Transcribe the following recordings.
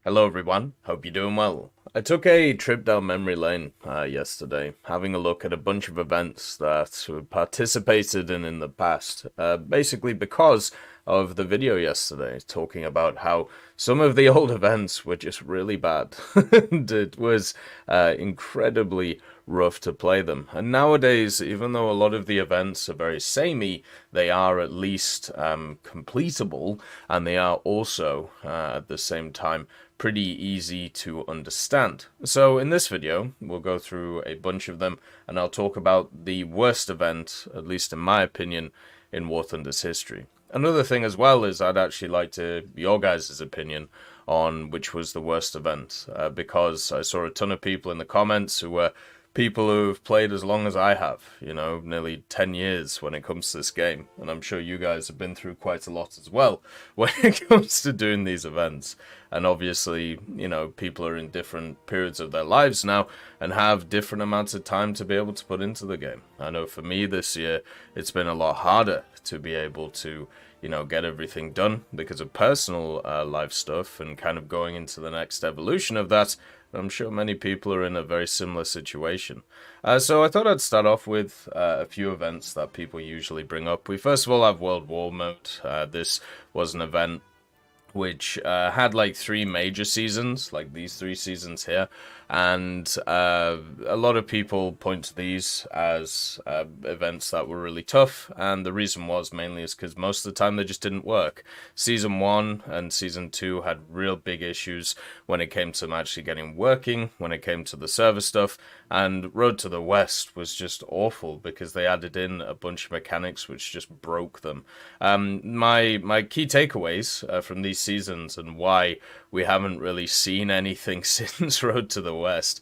Hello everyone, hope you're doing well. I took a trip down memory lane yesterday, having a look at a bunch of events that we participated in the past, basically because of the video yesterday, talking about how some of the old events were just really bad. And it was incredibly rough to play them. And nowadays, even though a lot of the events are very samey, they are at least completable, and they are also, at the same time, pretty easy to understand. So in this video, we'll go through a bunch of them, and I'll talk about the worst event, at least in my opinion, in War Thunder's history. Another thing as well is I'd actually like to your guys' opinion on which was the worst event, because I saw a ton of people in the comments who were people who've played as long as I have, nearly 10 years when it comes to this game. And I'm sure you guys have been through quite a lot as well when it comes to doing these events. And obviously, people are in different periods of their lives now and have different amounts of time to be able to put into the game. I know for me this year, it's been a lot harder to be able to get everything done because of personal life stuff and kind of going into the next evolution of that. I'm sure many people are in a very similar situation. So I thought I'd start off with a few events that people usually bring up. We first of all have World War Mode. This was an event which had like 3 major seasons, like these 3 seasons here, and a lot of people point to these as events that were really tough, and the reason was mainly is because most of the time they just didn't work. Season 1 and Season 2 had real big issues when it came to them actually getting working, when it came to the server stuff, and Road to the West was just awful because they added in a bunch of mechanics which just broke them. My key takeaways from these seasons and why we haven't really seen anything since Road to the West,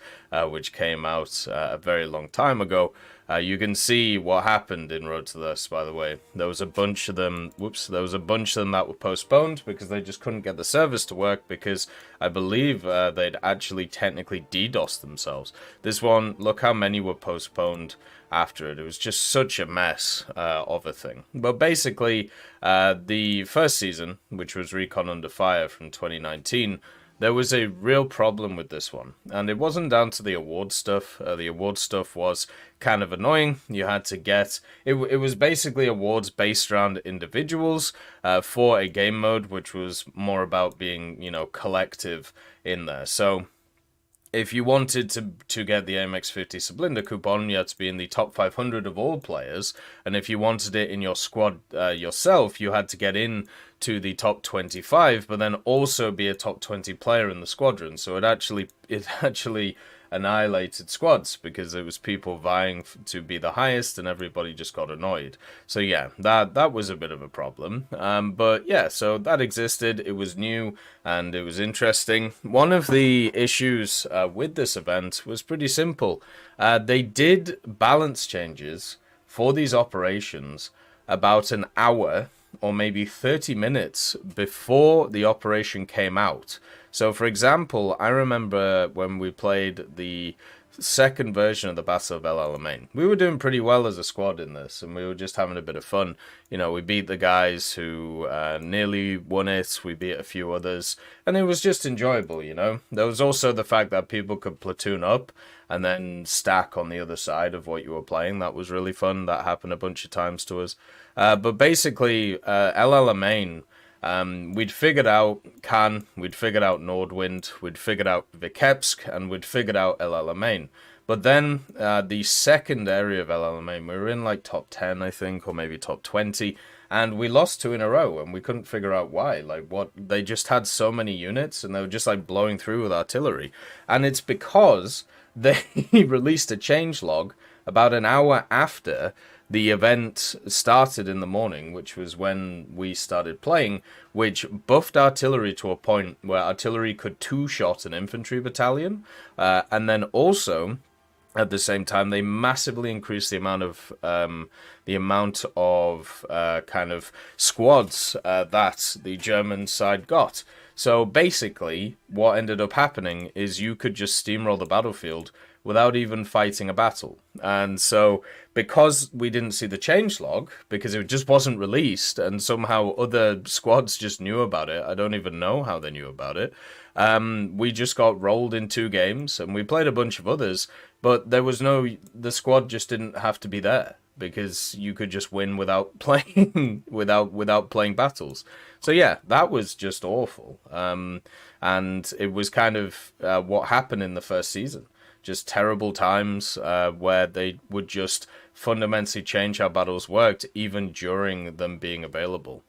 which came out a very long time ago. You can see what happened in Road to the West, by the way. There was a bunch of them, there was a bunch of them that were postponed because they just couldn't get the servers to work because I believe they'd actually technically DDoSed themselves. This one, look how many were postponed after it. It was just such a mess of a thing. But basically, the first season, which was Recon Under Fire from 2019, there was a real problem with this one, and it wasn't down to the award stuff. The award stuff was kind of annoying. You had to get it was basically awards based around individuals for a game mode, which was more about being collective in there. So if you wanted to get the AMX50 Sublinder coupon, you had to be in the top 500 of all players, and if you wanted it in your squad yourself, you had to get in to the top 25, but then also be a top 20 player in the squadron. So it actually annihilated squads because it was people vying to be the highest and everybody just got annoyed. So yeah, that was a bit of a problem. But yeah, so that existed. It was new and it was interesting. One of the issues with this event was pretty simple. They did balance changes for these operations about an hour or maybe 30 minutes before the operation came out. So, for example, I remember when we played the second version of the Battle of El Alamein, we were doing pretty well as a squad in this, and we were just having a bit of fun. We beat the guys who nearly won it, we beat a few others, and it was just enjoyable, There was also the fact that people could platoon up and then stack on the other side of what you were playing. That was really fun. That happened a bunch of times to us. But basically, El Alamein, we'd figured out Cannes, we'd figured out Nordwind, we'd figured out Vitebsk, and we'd figured out El Alamein. But then the second area of El Alamein, we were in like top 10, I think, or maybe top 20, and we lost 2 in a row, and we couldn't figure out why. Like, what? They just had so many units, and they were just like blowing through with artillery. And it's because they released a changelog about an hour after the event started in the morning, which was when we started playing, which buffed artillery to a point where artillery could 2-shot an infantry battalion, and then also at the same time they massively increased the amount of kind of squads that the German side got. So basically, what ended up happening is you could just steamroll the battlefield without even fighting a battle. And so, because we didn't see the changelog, because it just wasn't released, and somehow other squads just knew about it, I don't even know how they knew about it, we just got rolled in 2 games, and we played a bunch of others, but there was the squad just didn't have to be there, because you could just win without playing, without playing battles. So yeah, that was just awful. And it was kind of what happened in the first season. Just terrible times where they would just fundamentally change how battles worked, even during them being available.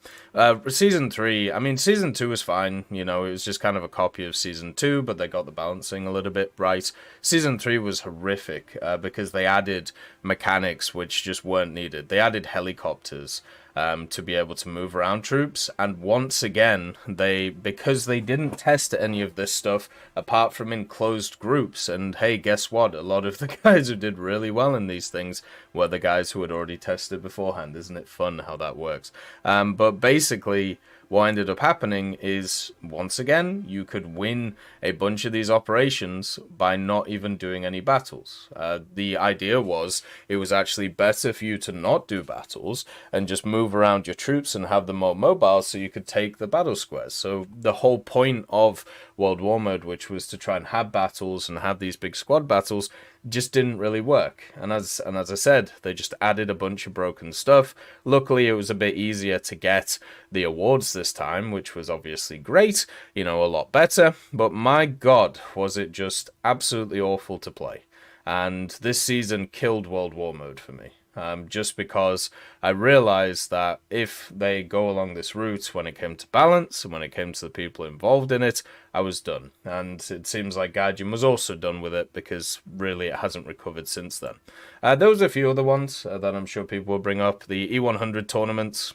Season 3, I mean, Season 2 was fine. You know, it was just kind of a copy of Season 2, but they got the balancing a little bit right. Season 3 was horrific because they added mechanics which just weren't needed. They added helicopters to be able to move around troops, and once again, because they didn't test any of this stuff apart from in closed groups, and hey, guess what, a lot of the guys who did really well in these things were the guys who had already tested beforehand. Isn't it fun how that works? But basically, what ended up happening is, once again, you could win a bunch of these operations by not even doing any battles. The idea was, it was actually better for you to not do battles and just move around your troops and have them more mobile so you could take the battle squares. So the whole point of World War Mode, which was to try and have battles and have these big squad battles, just didn't really work. And as I said, they just added a bunch of broken stuff. Luckily, it was a bit easier to get the awards this time, which was obviously great, you know, a lot better. But my God, was it just absolutely awful to play. And this season killed World War Mode for me. Just because I realized that if they go along this route when it came to balance and when it came to the people involved in it, I was done. And it seems like Gaijin was also done with it, because really it hasn't recovered since then. There was a few other ones that I'm sure people will bring up. The E100 tournaments.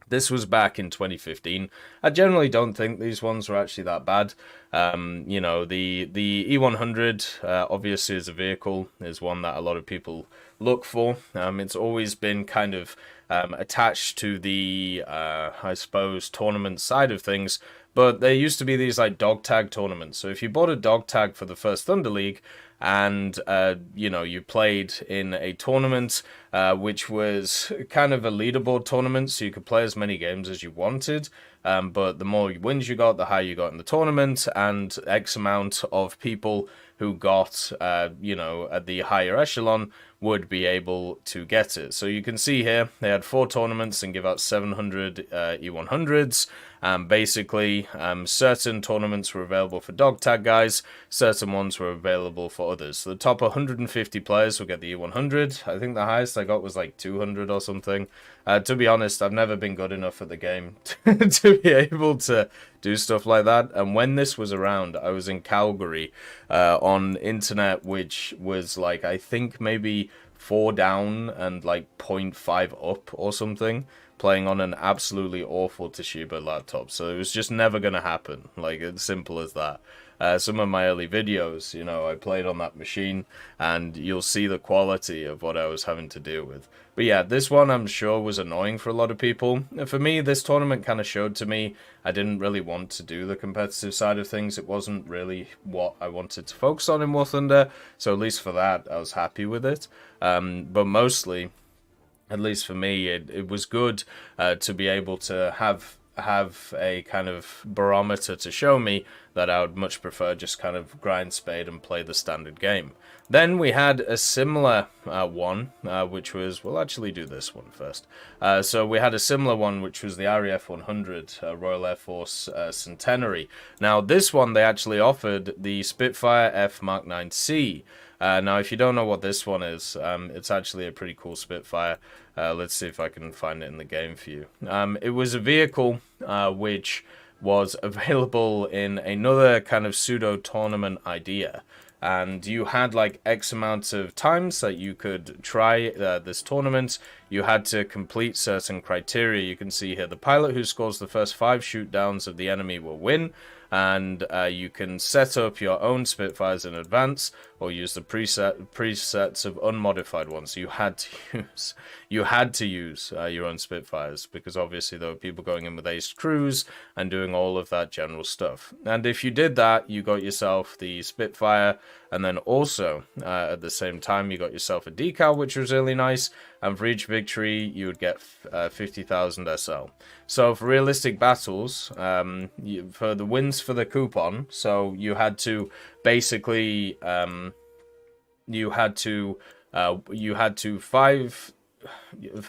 This was back in 2015. I generally don't think these ones were actually that bad. You know, the E100, obviously as a vehicle, is one that a lot of people look for. It's always been kind of attached to the, I suppose, tournament side of things. But there used to be these like dog tag tournaments. So if you bought a dog tag for the first Thunder League, and you know, you played in a tournament which was kind of a leaderboard tournament, so you could play as many games as you wanted, but the more wins you got, the higher you got in the tournament, and X amount of people who got, you know, at the higher echelon would be able to get it. So you can see here, they had 4 tournaments and give out 700 E100s. Basically, certain tournaments were available for dog tag guys, certain ones were available for others. So the top 150 players will get the E100. I think the highest I got was like 200 or something. To be honest, I've never been good enough at the game to be able to do stuff like that. And when this was around, I was in Calgary on internet, which was like, I think maybe 4 down and like 0.5 up or something, playing on an absolutely awful Toshiba laptop. So it was just never going to happen. Like, it's simple as that. Some of my early videos, you know, I played on that machine, and you'll see the quality of what I was having to deal with. But yeah, this one I'm sure was annoying for a lot of people. For me, this tournament kind of showed to me I didn't really want to do the competitive side of things. It wasn't really what I wanted to focus on in War Thunder, so at least for that, I was happy with it. But mostly, at least for me, it was good to be able to have a kind of barometer to show me that I would much prefer just kind of grind spade and play the standard game. Then we had a similar one, which was, we'll actually do this one first. So we had a similar one, which was the RAF 100, Royal Air Force Centenary. Now this one, they actually offered the Spitfire F Mark 9C. Now, if you don't know what this one is, it's actually a pretty cool Spitfire. Let's see if I can find it in the game for you. It was a vehicle which was available in another kind of pseudo-tournament idea. And you had like X amount of times that you could try this tournament. You had to complete certain criteria. You can see here the pilot who scores the first 5 shoot downs of the enemy will win. and you can set up your own Spitfires in advance, or use the presets of unmodified ones. You had to use your own Spitfires, because obviously there were people going in with ace crews and doing all of that general stuff. And if you did that, you got yourself the Spitfire, and then also at the same time you got yourself a decal, which was really nice. And for each victory, you would get 50,000 SL. So for realistic battles, for the wins for the coupon, so you had to basically, you had to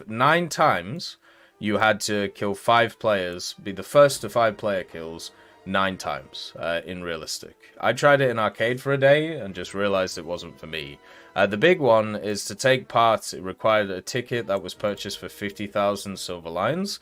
9 times, you had to kill 5 players, be the first to 5 player kills 9 times in realistic. I tried it in arcade for a day and just realized it wasn't for me. The big one is to take part. It required a ticket that was purchased for 50,000 silver lions.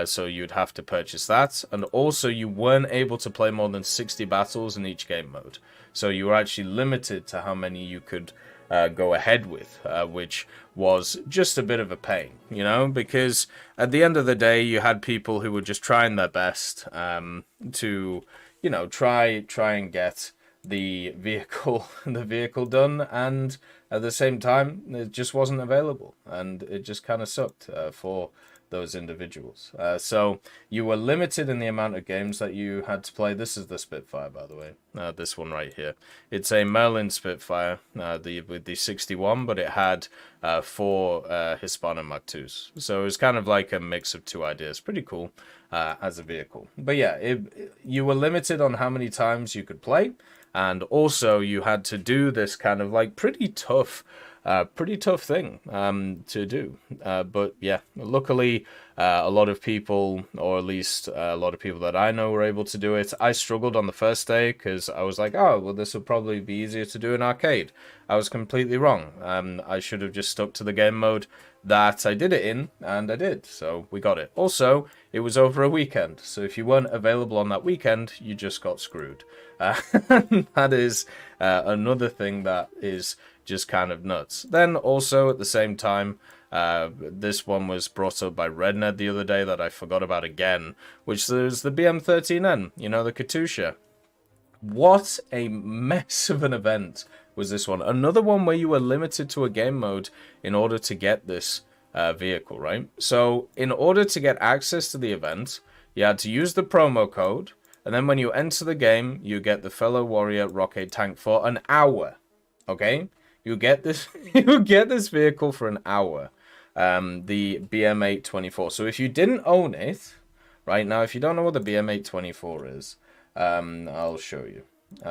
So you'd have to purchase that. And also you weren't able to play more than 60 battles in each game mode. So you were actually limited to how many you could go ahead with, which was just a bit of a pain, you know, because at the end of the day, you had people who were just trying their best to, you know, try and get the vehicle done, and at the same time it just wasn't available, and it just kind of sucked for those individuals. So you were limited in the amount of games that you had to play. This is the Spitfire, by the way, this one right here. It's a Merlin Spitfire with the 61, but it had 4 Hispano Mach 2s, so it was kind of like a mix of 2 ideas. Pretty cool as a vehicle. But yeah, you were limited on how many times you could play. And also, you had to do this kind of like pretty tough thing to do. But yeah, luckily, a lot of people, or at least a lot of people that I know, were able to do it. I struggled on the first day because I was like, oh, well, this will probably be easier to do in arcade. I was completely wrong. I should have just stuck to the game mode that I did it in, and I did, so we got it. Also, it was over a weekend, so if you weren't available on that weekend, you just got screwed. That is another thing that is just kind of nuts. Then also, at the same time, this one was brought up by Redned the other day that I forgot about again, which is the BM-13N, you know, the Katyusha. What a mess of an event was this one. Another one where you were limited to a game mode in order to get this vehicle, right? So in order to get access to the event, you had to use the promo code, and then when you enter the game, you get the Fellow Warrior Rocket Tank for an hour, okay? You get this, you get this vehicle for an hour, the BM-824. So if you didn't own it, right now, if you don't know what the BM-824 is, I'll show you.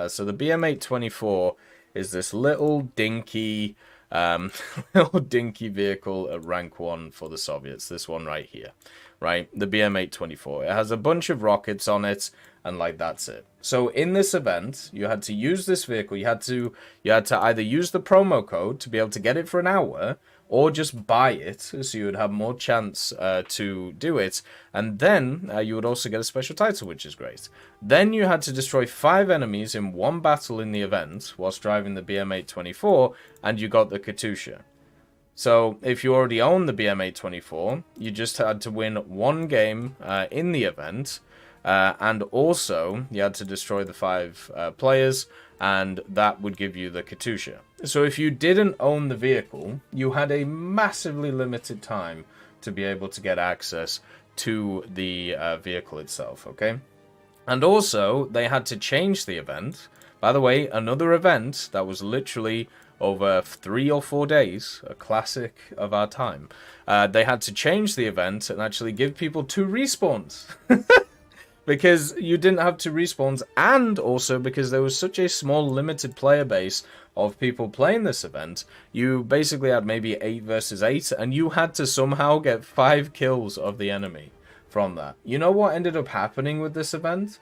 So the BM-824 is this little dinky vehicle at rank 1 for the Soviets. This one right here, right? The BM-824. It has a bunch of rockets on it, and like that's it. So in this event, you had to use this vehicle. You had to either use the promo code to be able to get it for an hour, or just buy it, so you would have more chance to do it. And then you would also get a special title, which is great. Then you had to destroy 5 enemies in one battle in the event whilst driving the BM-824, and you got the Katyusha. So if you already own the BM-824, you just had to win 1 game in the event, and also you had to destroy the 5 players, and that would give you the Katyusha. So if you didn't own the vehicle, you had a massively limited time to be able to get access to the vehicle itself, okay? And also, they had to change the event. By the way, another event that was literally over 3 or 4 days, a classic of our time. They had to change the event and actually give people 2 respawns. Because you didn't have 2 respawns, and also because there was such a small limited player base of people playing this event, you basically had maybe 8 versus 8, and you had to somehow get 5 kills of the enemy from that. You know what ended up happening with this event?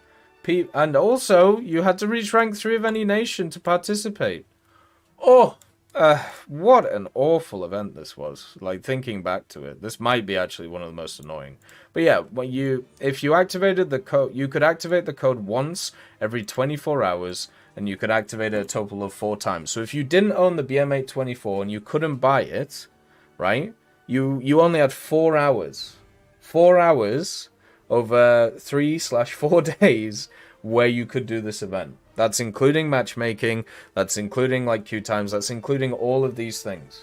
And also, you had to reach rank 3 of any nation to participate. Oh, what an awful event this was. Like, thinking back to it, this might be actually one of the most annoying. But yeah, if you activated the code, you could activate the code once every 24 hours, and you could activate it a total of 4 times. So if you didn't own the BM-824 and you couldn't buy it, right, you only had 4 hours. 4 hours over 3/4 days where you could do this event. That's including matchmaking, that's including like queue times, that's including all of these things.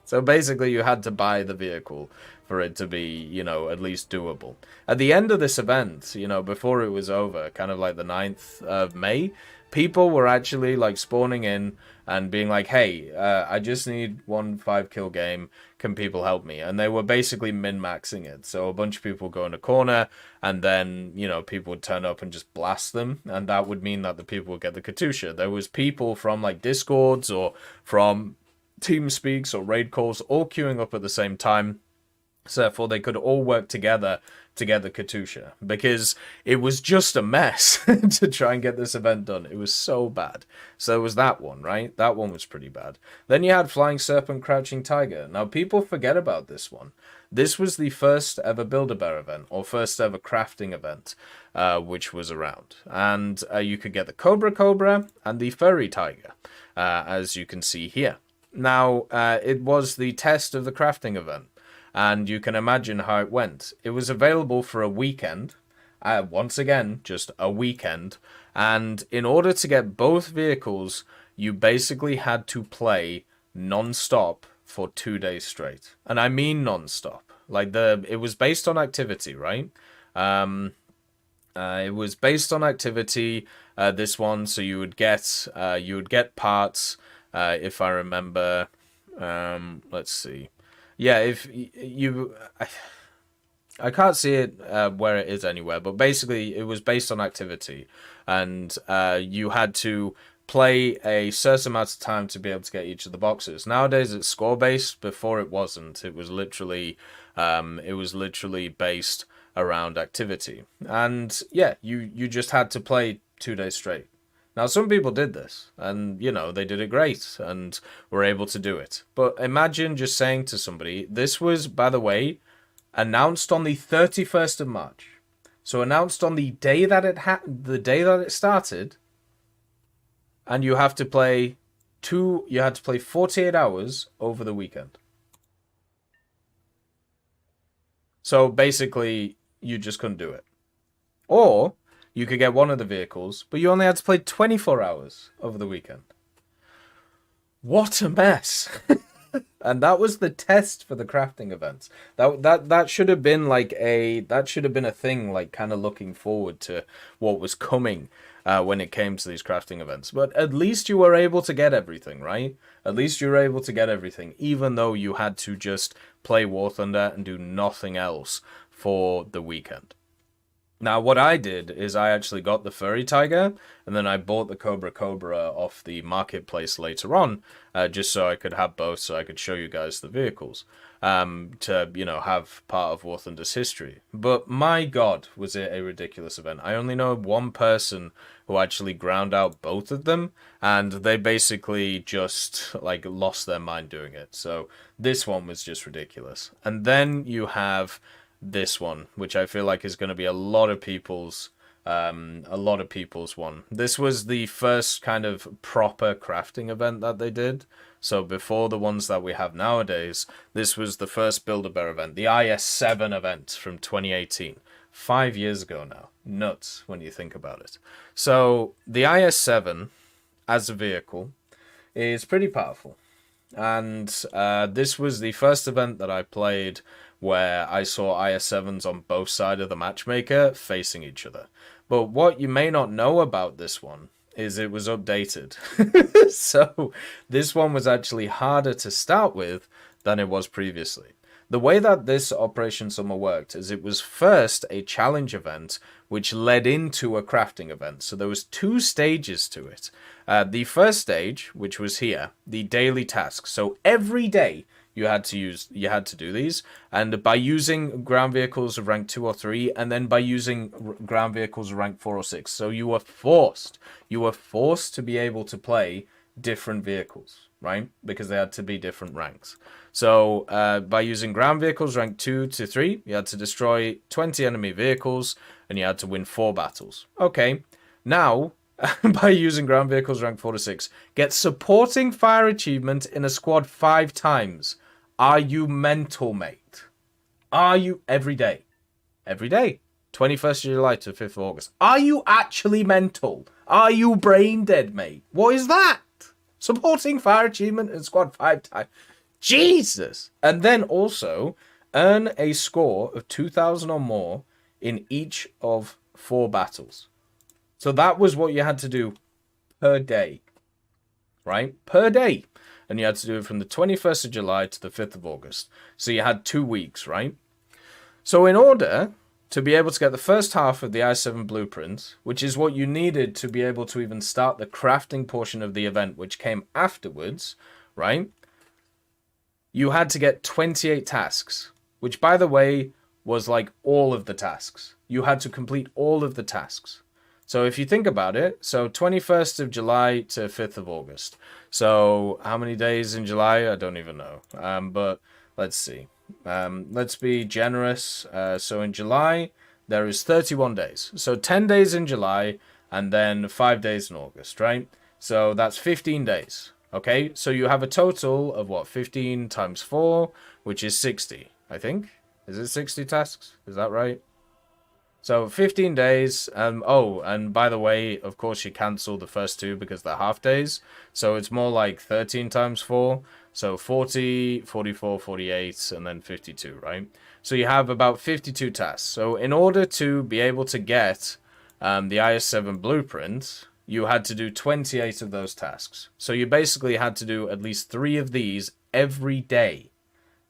So basically you had to buy the vehicle for it to be, you know, at least doable. At the end of this event, you know, before it was over, kind of like the 9th of May, people were actually like spawning in and being like, hey, I just need 1 5-kill game. Can people help me? And they were basically min-maxing it. So a bunch of people go in a corner and then, you know, people would turn up and just blast them. And that would mean that the people would get the Katyusha. There was people from like Discords or from TeamSpeaks or raid calls all queuing up at the same time. So therefore they could all work together to get the Katyusha, because it was just a mess to try and get this event done. It was so bad. So there was that one, right? That one was pretty bad. Then you had Flying Serpent, Crouching Tiger. Now people forget about this one. This was the first ever Build-A-Bear event, or first ever crafting event, which was around. And you could get the Cobra and the Furry Tiger, as you can see here. Now, it was the test of the crafting event. And you can imagine how it went. It was available for a weekend. Once again, just a weekend. And in order to get both vehicles, you basically had to play non-stop for 2 days straight. And I mean non-stop. Like, it was based on activity, right? It was based on activity, this one. So you would get parts, if I remember. Let's see. Yeah, if you... I can't see it where it is anywhere, but basically it was based on activity. And you had to play a certain amount of time to be able to get each of the boxes. Nowadays it's score-based. Before it wasn't. It was literally based around activity. And yeah, you just had to play 2 days straight. Now, some people did this, and, you know, they did it great, and were able to do it. But imagine just saying to somebody, this was, by the way, announced on the 31st of March. So announced on the day that it started, and you have to play 48 hours over the weekend. So basically, you just couldn't do it. Or you could get one of the vehicles, but you only had to play 24 hours over the weekend. What a mess. And that was the test for the crafting events. That should have been a thing, like kind of looking forward to what was coming when it came to these crafting events. But at least you were able to get everything, right? At least you were able to get everything, even though you had to just play War Thunder and do nothing else for the weekend. Now, what I did is I actually got the Furry Tiger, and then I bought the Cobra off the marketplace later on, just so I could have both, so I could show you guys the vehicles, to, you know, have part of War Thunder's history. But my God, was it a ridiculous event. I only know one person who actually ground out both of them, and they basically just, like, lost their mind doing it. So this one was just ridiculous. And then you have this one, which I feel like is going to be a lot of people's one. This was the first kind of proper crafting event that they did. So before the ones that we have nowadays, this was the first Build-A-Bear event, the IS-7 event from 2018. 5 years ago now. Nuts when you think about it. So the IS-7 as a vehicle is pretty powerful. And this was the first event that I played where I saw IS-7s on both sides of the matchmaker facing each other. But what you may not know about this one is it was updated. So this one was actually harder to start with than it was previously. The way that this Operation Summer worked is it was first a challenge event which led into a crafting event. So there was 2 stages to it. The first stage, which was here, the daily tasks. So every day you had to do these, and by using ground vehicles of rank 2 or 3, and then by using ground vehicles of rank 4 or 6. So you were forced to be able to play different vehicles, right? Because they had to be different ranks. So by using ground vehicles rank 2 to 3, you had to destroy 20 enemy vehicles, and you had to win 4 battles. Okay, now by using ground vehicles rank 4 to 6, get supporting fire achievement in a squad 5 times. Are you mental, mate? Are you every day? Every day. 21st of July to 5th of August. Are you actually mental? Are you brain dead, mate? What is that? Supporting fire achievement in squad 5 times. Jesus! And then also earn a score of 2,000 or more in each of 4 battles. So that was what you had to do per day. Right? Per day. And you had to do it from the 21st of July to the 5th of August. So you had 2 weeks, right? So in order to be able to get the first half of the I-7 blueprint, which is what you needed to be able to even start the crafting portion of the event, which came afterwards, right? You had to get 28 tasks, which, by the way, was like all of the tasks. You had to complete all of the tasks. So if you think about it, so 21st of July to 5th of August. So how many days in July? I don't even know. But let's see. Let's be generous. So in July, there is 31 days. So 10 days in July and then 5 days in August, right? So that's 15 days. Okay, so you have a total of what? 15 times 4, which is 60, I think. Is it 60 tasks? Is that right? So 15 days. Oh, and by the way, of course, you cancel the first 2 because they're half days. So it's more like 13 times 4. So 40, 44, 48, and then 52, right? So you have about 52 tasks. So in order to be able to get the IS-7 blueprint, you had to do 28 of those tasks. So you basically had to do at least 3 of these every day.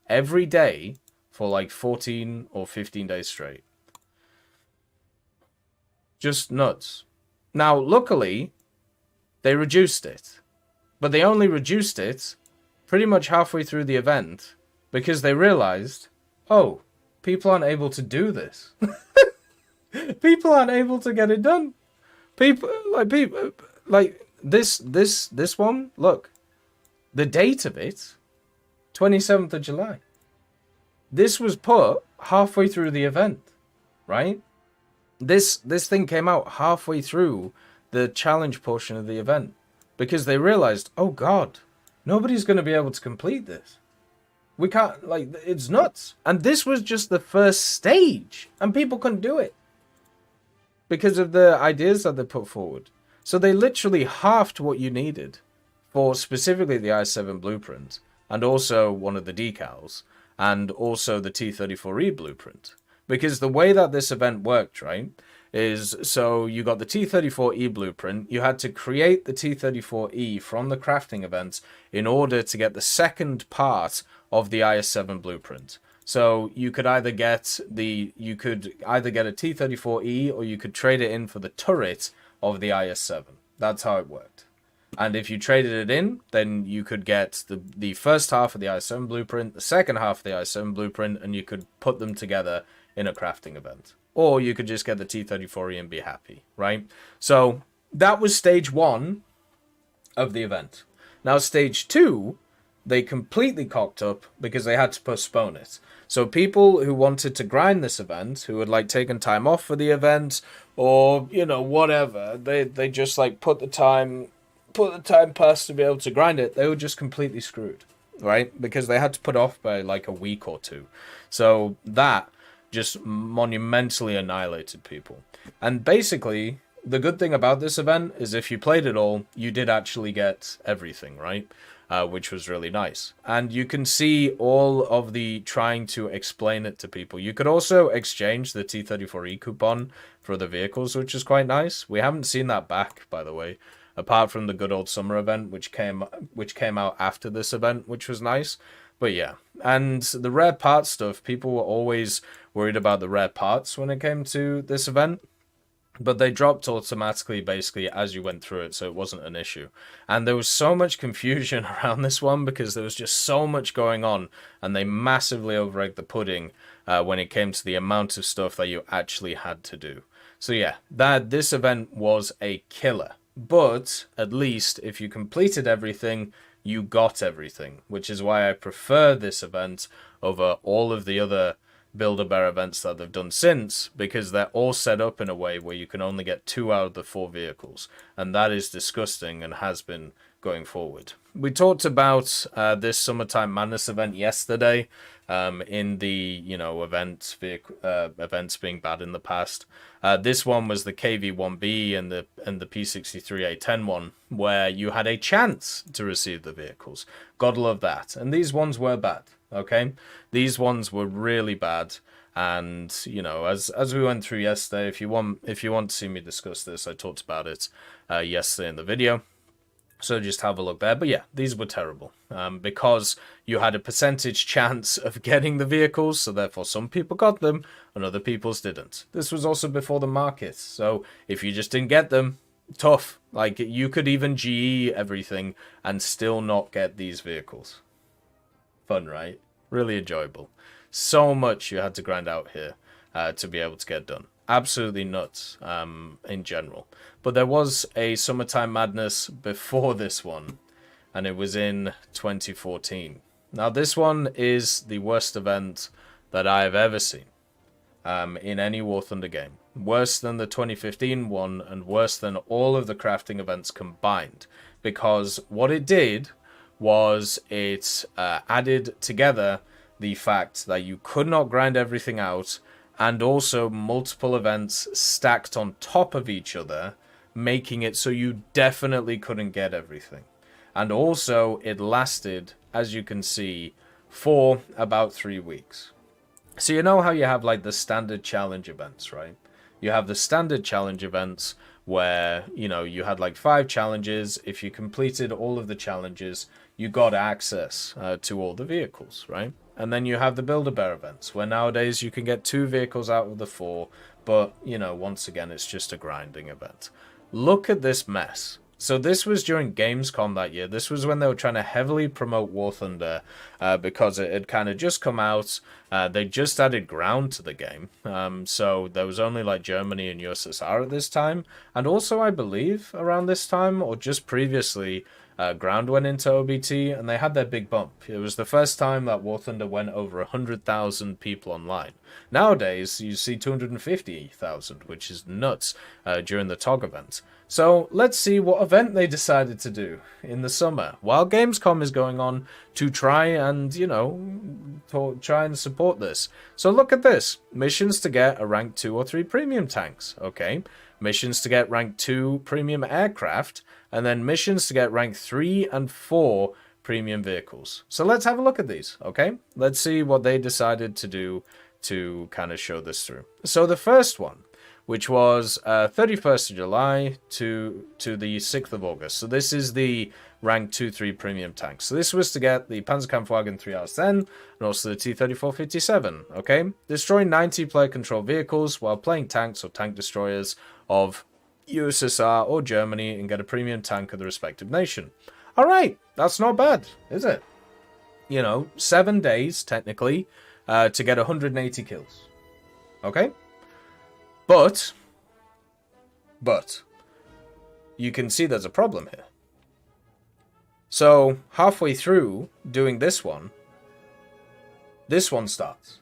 Every day for like 14 or 15 days straight. Just nuts. Now, luckily, they reduced it. But they only reduced it pretty much halfway through the event because they realized, oh, people aren't able to do this. People aren't able to get it done. People like this one, look. The date of it, 27th of July. This was put halfway through the event, right? This thing came out halfway through the challenge portion of the event because they realized, oh God, nobody's going to be able to complete this. We can't, like, it's nuts. And this was just the first stage and people couldn't do it because of the ideas that they put forward. So they literally halved what you needed for specifically the I-7 blueprint and also one of the decals and also the T-34E blueprint. Because the way that this event worked, right, is so you got the T-34E blueprint. You had to create the T-34E from the crafting events in order to get the second part of the IS-7 blueprint. So you could either get a T-34E or you could trade it in for the turret of the IS-7. That's how it worked. And if you traded it in, then you could get the first half of the IS-7 blueprint, the second half of the IS-7 blueprint, and you could put them together in a crafting event. Or you could just get the T-34E and be happy, right? So that was stage 1 of the event. Now stage 2, they completely cocked up because they had to postpone it. So people who wanted to grind this event, who had like taken time off for the event, or, you know, whatever, they just like put the time past to be able to grind it, they were just completely screwed, right? Because they had to put off by like a week or 2. So that just monumentally annihilated people. And basically, the good thing about this event is if you played it all, you did actually get everything, right? Which was really nice. And you can see all of the trying to explain it to people. You could also exchange the T-34E coupon for other vehicles, which is quite nice. We haven't seen that back, by the way, apart from the good old summer event, which came out after this event, which was nice. But yeah, and the rare parts stuff, people were always worried about the rare parts when it came to this event. But they dropped automatically, basically, as you went through it, so it wasn't an issue. And there was so much confusion around this one because there was just so much going on, and they massively over-egged the pudding when it came to the amount of stuff that you actually had to do. So yeah, this event was a killer. But at least if you completed everything, you got everything, which is why I prefer this event over all of the other Build-A-Bear events that they've done since, because they're all set up in a way where you can only get 2 out of the 4 vehicles, and that is disgusting and has been going forward. We talked about this Summertime Madness event yesterday, in the events being bad in the past. This one was the KV-1B and the P63A10 one, where you had a chance to receive the vehicles. Gotta love that. And these ones were bad. Okay, these ones were really bad. And as we went through yesterday, if you want to see me discuss this, I talked about it yesterday in the video. So just have a look there. But yeah, these were terrible because you had a percentage chance of getting the vehicles. So therefore some people got them and other people's didn't. This was also before the market. So if you just didn't get them, tough. Like you could even GE everything and still not get these vehicles. Fun, right? Really enjoyable. So much you had to grind out here to be able to get done. Absolutely nuts in general. But there was a Summertime Madness before this one, and it was in 2014. Now this one is the worst event that I have ever seen in any War Thunder game. Worse than the 2015 one, and worse than all of the crafting events combined. Because what it did was it added together the fact that you could not grind everything out, and also multiple events stacked on top of each other, making it so you definitely couldn't get everything. And also it lasted, as you can see, for about 3 weeks. So you know how you have like the standard challenge events, right? You have the standard challenge events where, you had like 5 challenges. If you completed all of the challenges, you got access to all the vehicles, right? And then you have the Build-A-Bear events, where nowadays you can get 2 vehicles out of the 4, but, once again, it's just a grinding event. Look at this mess. So this was during Gamescom that year. This was when they were trying to heavily promote War Thunder because it had kind of just come out. They just added ground to the game. So there was only like Germany and USSR at this time. And also, I believe, around this time, or just previously, ground went into OBT, and they had their big bump. It was the first time that War Thunder went over 100,000 people online. Nowadays, you see 250,000, which is nuts during the TOG event. So let's see what event they decided to do in the summer, while Gamescom is going on, to try and, try and support this. So look at this. Missions to get a rank 2 or 3 premium tanks, okay? Missions to get rank 2 premium aircraft, and then missions to get rank 3 and 4 premium vehicles. So let's have a look at these, okay? Let's see what they decided to do to kind of show this through. So the first one, which was 31st of July to the 6th of August. So this is the rank 2-3 premium tank. So this was to get the Panzerkampfwagen 3RS-10 and also the T-3457, okay? Destroy 90 player control vehicles while playing tanks or tank destroyers of USSR or Germany and get a premium tank of the respective nation. Alright, that's not bad, is it? 7 days, technically, to get 180 kills. Okay? But, you can see there's a problem here. So, halfway through doing this one starts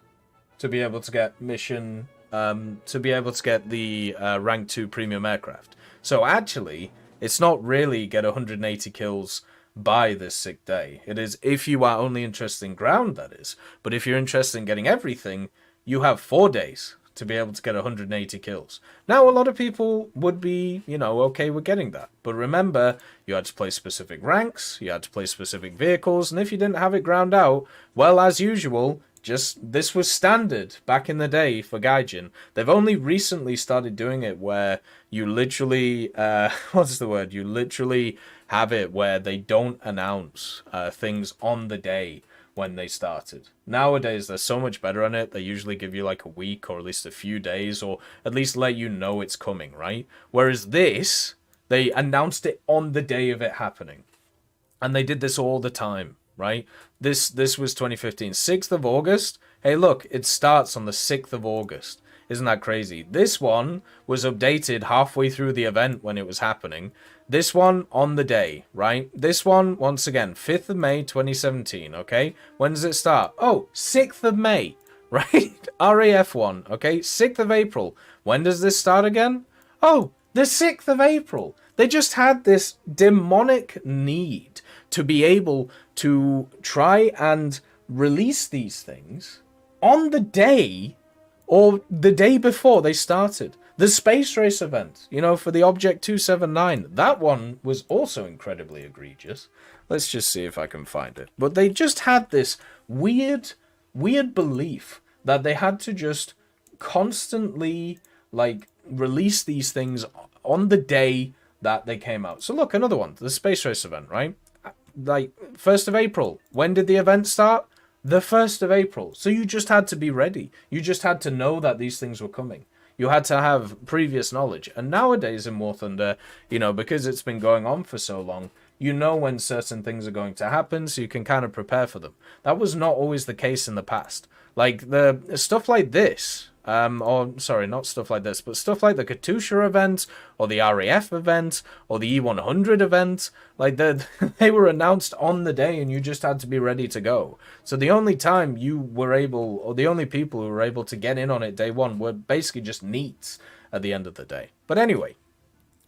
to be able to get mission, to be able to get the rank 2 premium aircraft. So actually, it's not really get 180 kills by this sick day. It is if you are only interested in ground, that is. But if you're interested in getting everything, you have 4 days to be able to get 180 kills. Now, a lot of people would be, okay with getting that. But remember, you had to play specific ranks, you had to play specific vehicles, and if you didn't have it ground out, well, as usual, this was standard back in the day for Gaijin. They've only recently started doing it where you literally, You literally have it where they don't announce things on the day when they started. Nowadays, they're so much better on it. They usually give you like a week or at least a few days, or at least let you know it's coming, right? Whereas this, they announced it on the day of it happening. And they did this all the time, right? This was 2015, 6th of August. Hey, look, it starts on the 6th of August. Isn't that crazy? This one was updated halfway through the event when it was happening. This one on the day, right? This one, once again, 5th of May 2017, okay? When does it start? Oh, 6th of May. right? RAF 1, okay? 6th of April. When does this start again? Oh, the 6th of April. They just had this demonic need to be able to try and release these things on the day or the day before they started. The space race event, you know, for the Object 279, that one was also incredibly egregious. Let's just see if I can find it. But they just had this weird belief that they had to just constantly, like, release these things on the day that they came out. So look, another one, the space race event, right? Like, 1st of April. When did the event start? The 1st of April. So you just had to be ready. You just had to know that these things were coming. You had to have previous knowledge. And nowadays in War Thunder, you know, because it's been going on for so long, you know when certain things are going to happen, so you can kind of prepare for them. That was not always the case in the past. Like, the stuff like this, or, sorry, not stuff like this, but stuff like the Katyusha event, or the RAF event, or the E100 event, like, they were announced on the day, and you just had to be ready to go. So the only time you were able, or the only people who were able to get in on it day one were basically just neats at the end of the day. But anyway,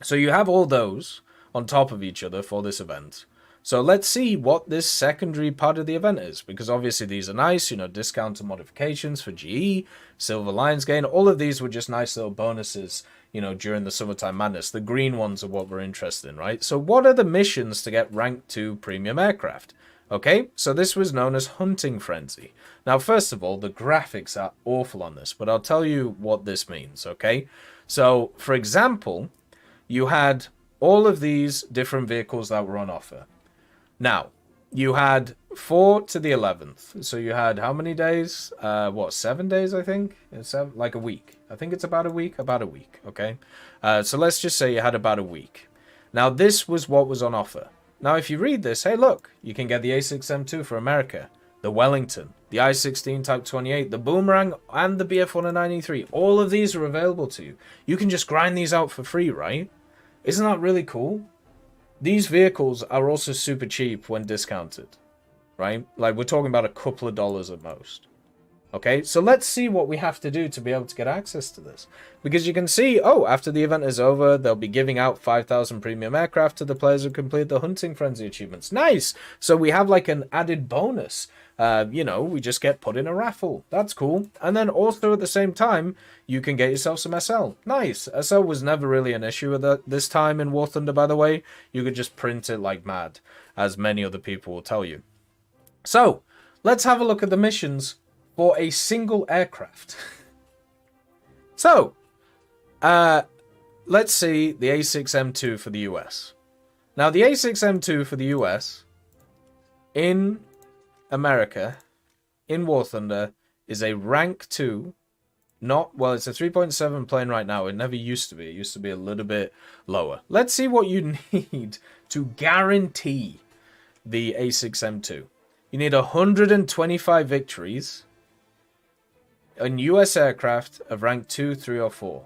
so you have all those on top of each other for this event. So let's see what this secondary part of the event is, because obviously these are nice, you know, discount and modifications for GE, Silver Lions gain, all of these were just nice little bonuses, you know, during the Summertime Madness. The green ones are what we're interested in, right? So what are the missions to get rank 2 premium aircraft? Okay, so this was known as Hunting Frenzy. Now, first of all, the graphics are awful on this, but I'll tell you what this means, okay? So, for example, you had all of these different vehicles that were on offer. Now, you had 4 to the 11th. So you had how many days? 7 days, I think? It's like a week. I think it's about a week. About a week, okay? So let's just say you had about a week. Now, this was what was on offer. Now, if you read this, hey, look, you can get the A6M2 for America, the Wellington, the I-16 Type 28, the Boomerang, and the BF-193. All of these are available to you. You can just grind these out for free, right? Isn't that really cool? These vehicles are also super cheap when discounted, right? Like, we're talking about a couple of dollars at most. Okay, so let's see what we have to do to be able to get access to this. Because you can see, oh, after the event is over, they'll be giving out 5,000 premium aircraft to the players who complete the Hunting Frenzy achievements. Nice! So we have like an added bonus. You know, we just get put in a raffle. That's cool. And then also at the same time, you can get yourself some SL. Nice. SL was never really an issue at this time in War Thunder, by the way. You could just print it like mad, as many other people will tell you. So, let's have a look at the missions for a single aircraft. So, let's see the A6M2 for the US. Now, the A6M2 for the US in America, in War Thunder, is a rank 2. It's a 3.7 plane right now. It never used to be. It used to be a little bit lower. Let's see what you need to guarantee the A6M2. You need 125 victories on US aircraft of rank 2, 3, or 4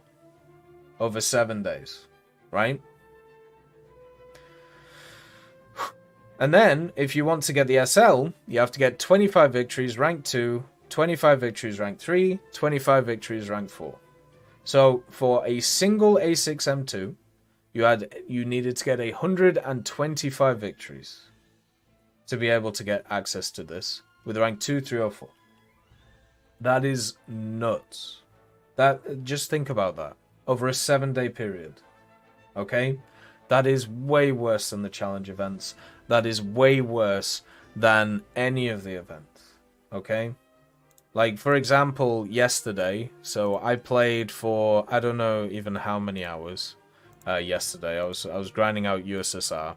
over 7 days, right? And then, if you want to get the SL, you have to get 25 victories rank 2, 25 victories rank 3, 25 victories rank 4. So, for a single A6M2, you needed to get 125 victories to be able to get access to this with rank 2, 3, or 4. That is nuts. Just think about that. Over a 7-day period. Okay? That is way worse than the challenge events. That is way worse than any of the events. Okay? Like, for example, yesterday, so I played for, I don't know even how many hours yesterday. I was grinding out USSR.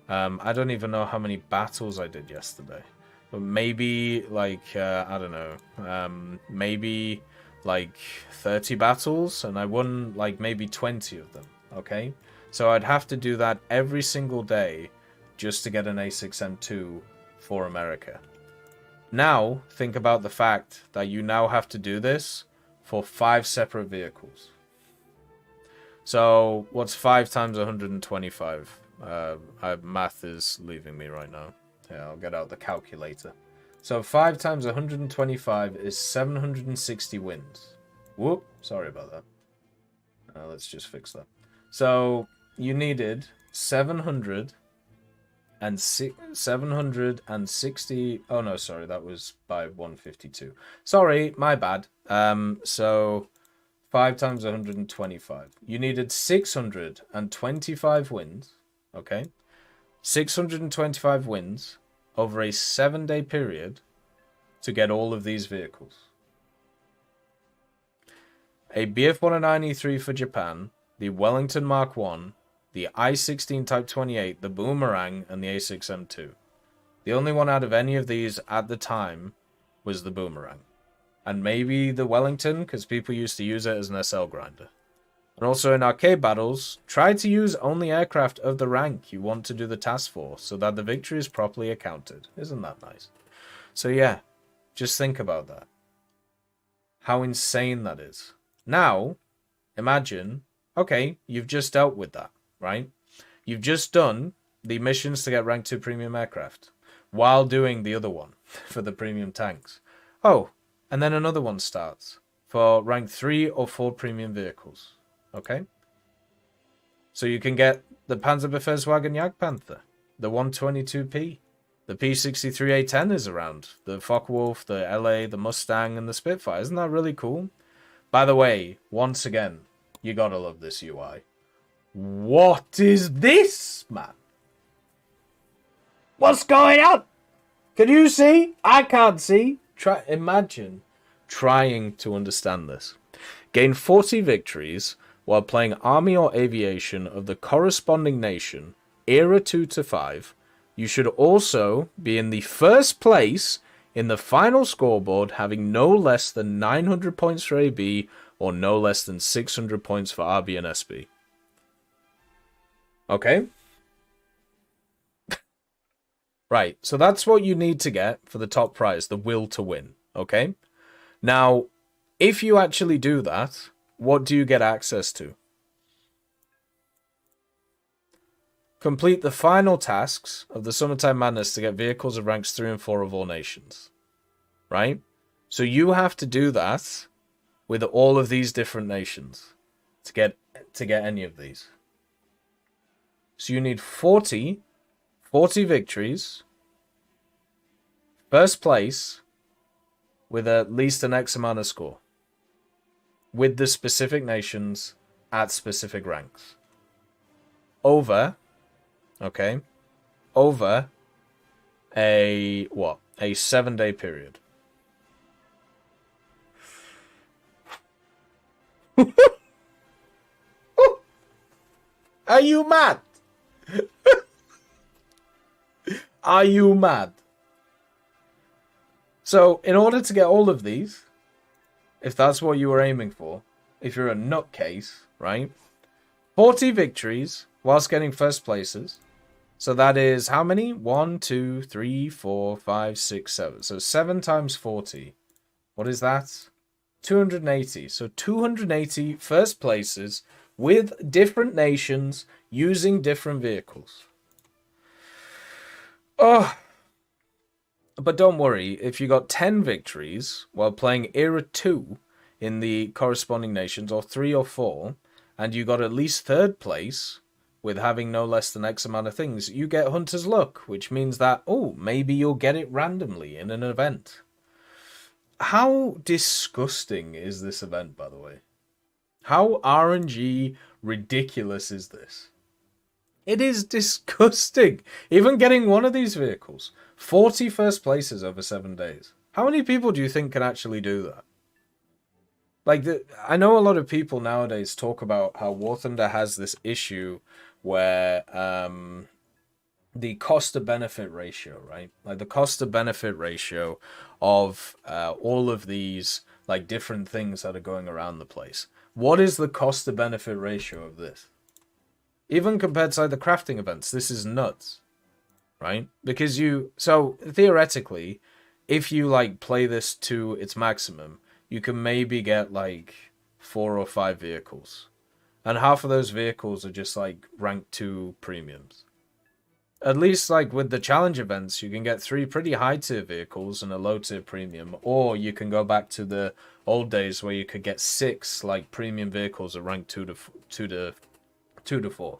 I don't even know how many battles I did yesterday. But maybe, like, I don't know, maybe, like, 30 battles, and I won, like, maybe 20 of them, okay? So I'd have to do that every single day just to get an A6M2 for America. Now, think about the fact that you now have to do this for 5 separate vehicles. So, what's 5 times 125? Math is leaving me right now. Yeah, I'll get out the calculator. So 5 times 125 is 760 wins. Whoop, sorry about that. Let's just fix that. So you needed 760. Oh no, sorry, that was by 152. Sorry, my bad. So 5 times 125. You needed 625 wins. Okay, 625 wins over a 7-day period to get all of these vehicles. A Bf-109E3 for Japan, the Wellington Mark I, the I-16 Type 28, the Boomerang, and the A6M2. The only one out of any of these at the time was the Boomerang. And maybe the Wellington, because people used to use it as an SL grinder. And also in arcade battles, try to use only aircraft of the rank you want to do the task for, so that the victory is properly accounted. Isn't that nice? So yeah, just think about that. How insane that is. Now, imagine, okay, you've just dealt with that, right? You've just done the missions to get rank 2 premium aircraft, while doing the other one for the premium tanks. Oh, and then another one starts for rank 3 or 4 premium vehicles. Okay? So you can get the Panzerbefehlswagen Jagdpanther, the 122P, the P63A10 is around, the Focke-Wulf, the LA, the Mustang, and the Spitfire. Isn't that really cool? By the way, once again, you gotta love this UI. What is this, man? What's going on? Can you see? I can't see. Imagine trying to understand this. Gain 40 victories while playing Army or Aviation of the corresponding nation, Era 2 to 5. You should also be in the first place in the final scoreboard, having no less than 900 points for AB or no less than 600 points for RB and SB. Okay? Right, so that's what you need to get for the top prize, the will to win. Okay? Now, if you actually do that, what do you get access to? Complete the final tasks of the Summertime Madness to get vehicles of ranks 3 and 4 of all nations. Right? So you have to do that with all of these different nations to get any of these. So you need 40 victories, first place, with at least an X amount of score, with the specific nations at specific ranks. Over a 7-day period. Are you mad? Are you mad? So, in order to get all of these, if that's what you were aiming for, if you're a nutcase, right? 40 victories whilst getting first places. So that is how many? 1, 2, 3, 4, 5, 6, 7. So 7 times 40. What is that? 280. So 280 first places with different nations using different vehicles. Oh. But don't worry, if you got 10 victories while playing Era 2 in the corresponding nations, or 3 or 4, and you got at least third place with having no less than X amount of things, you get Hunter's Luck, which means that, oh, maybe you'll get it randomly in an event. How disgusting is this event, by the way? How RNG ridiculous is this? It is disgusting. Even getting one of these vehicles. 40 first places over 7 days. How many people do you think can actually do that? Like, I know a lot of people nowadays talk about how War Thunder has this issue where the cost to benefit ratio, right? Like the cost to benefit ratio of all of these like different things that are going around the place. What is the cost to benefit ratio of this? Even compared to like the crafting events, this is nuts, right? Because so theoretically, if you like play this to its maximum, you can maybe get like 4 or 5 vehicles. And half of those vehicles are just like rank 2 premiums. At least, like, with the challenge events, you can get 3 pretty high-tier vehicles and a low-tier premium, or you can go back to the old days where you could get 6, like, premium vehicles at rank 2 to 4,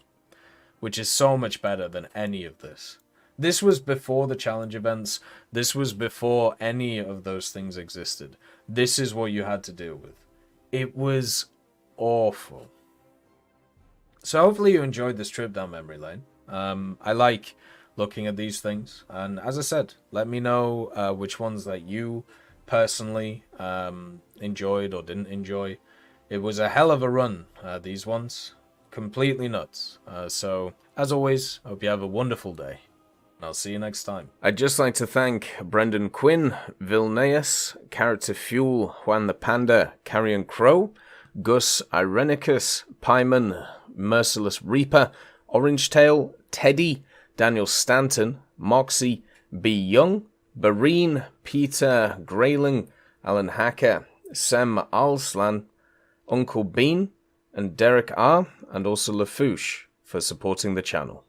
which is so much better than any of this. This was before the challenge events. This was before any of those things existed. This is what you had to deal with. It was awful. So hopefully you enjoyed this trip down memory lane. I like looking at these things, and as I said, let me know which ones that you personally enjoyed or didn't enjoy. It was a hell of a run, these ones. Completely nuts. So, as always, I hope you have a wonderful day, and I'll see you next time. I'd just like to thank Brendan Quinn, Vilneus, Character Fuel, Juan the Panda, Carrion Crow, Gus Irenicus, Pyman, Merciless Reaper, Orange Tail, Teddy, Daniel Stanton, Moxie, B. Young, Bareen, Peter Grayling, Alan Hacker, Sem Alslan, Uncle Bean, and Derek R., and also Lafouche for supporting the channel.